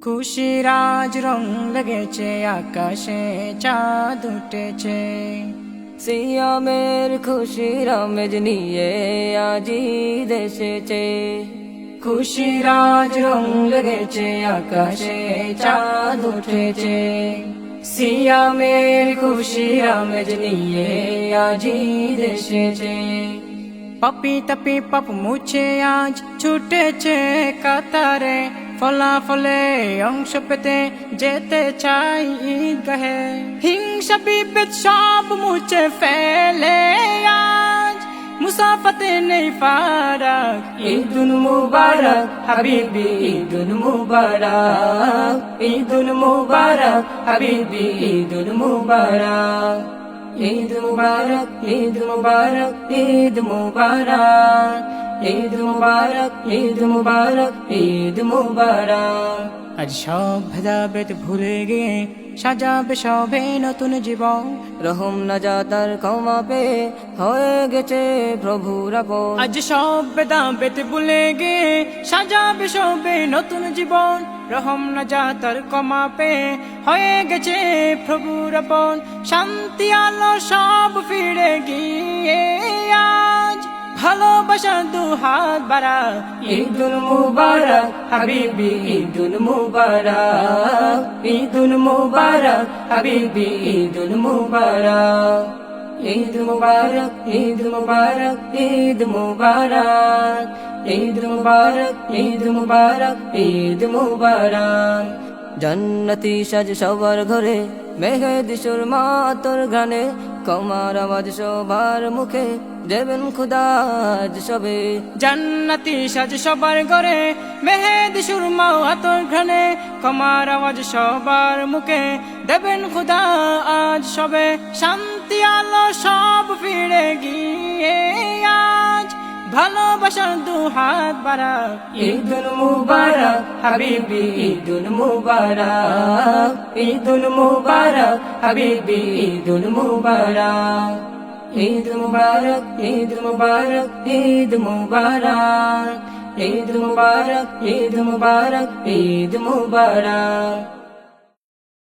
খুশির আজ রং লেগেছে, আকাশে চাঁদ উঠেছে। সিয়ামের খুশির আমেজ নিয়ে আজি দেশেছে। খুশির আজ রং লেগেছে, আকাশে চাঁদ উঠেছে। সিয়ামের খুশির আমেজ নিয়ে আজি দেশেছে। পাপি তাপি পাপ মুছে আজ ছুটেছে কাতারে, ফলাফলে অংশ পেতে যেতে চাই ঈদগাহে। হিংসা বিভেদ সব মুছে ফেলে আজ মুসাফাতে নেই ফারাক। ঈদুল মুবারক হাবিবি, ঈদুল মুবারক, ঈদুল মুবারক হাবিবি, ঈদুল মুবারক। ঈদ মুবারক, ঈদ মুবারক, ঈদ মুবারক, ঈদ মুবারক, ঈদ মুবারক, ঈদ মুবারক। আজ সব ভেদাভেদ ভুলে গিয়ে সাজাবে সবে নতুন জীবন। রহম নাজাতার ক্ষমা পেয়ে হয়ে গেছে প্রভুর আপন। আজ সব ভেদাভেদ ভুলে গিয়ে সাজাবে সবে নতুন জীবন। রহম নাজাতার ক্ষমা পেয়ে হয়ে গেছে প্রভুর আপন। শান্তি আলো সব ফিরে গিয়ে আজ ভালোবাসার দু হাত বাড়া। ঈদুল মুবারক হাবিবি, ঈদুল মুবারক, ঈদুল মুবারক হাবিবি, ঈদুল মুবারক। ঈদ মুবারক, ঈদ মুবারক, ঈদ মুবারক, ঈদ মুবারক, ঈদ মুবারক, ঈদ মুবারক। জান্নাতি সাজ সবার ঘরে, মেহেদি সুরমা তোর গানে, কমার আওয়াজ সবার মুখে, দেবেন খুদা আজ সবে। জান্নাতি সাজ সবার ঘরে, মেহেদি সুরমা আতর ঘ্রাণে, কমার আওয়াজ সবার মুখে, দেবেন খুদা আজ সবে। শান্তি আলো সব ফিরে গিয়ে আজ ভালোবাসার দু হাত বাড়া। ঈদুল মুবারক হাবিবি, ঈদুল মুবারক, ঈদুল মুবারক হাবিবি, ঈদুল মুবারক। ঈদ মুবারক, ঈদ মুবারক, ঈদ মুবারক, ঈদ মুবারক, ঈদ মুবারক, ঈদ মুবারক।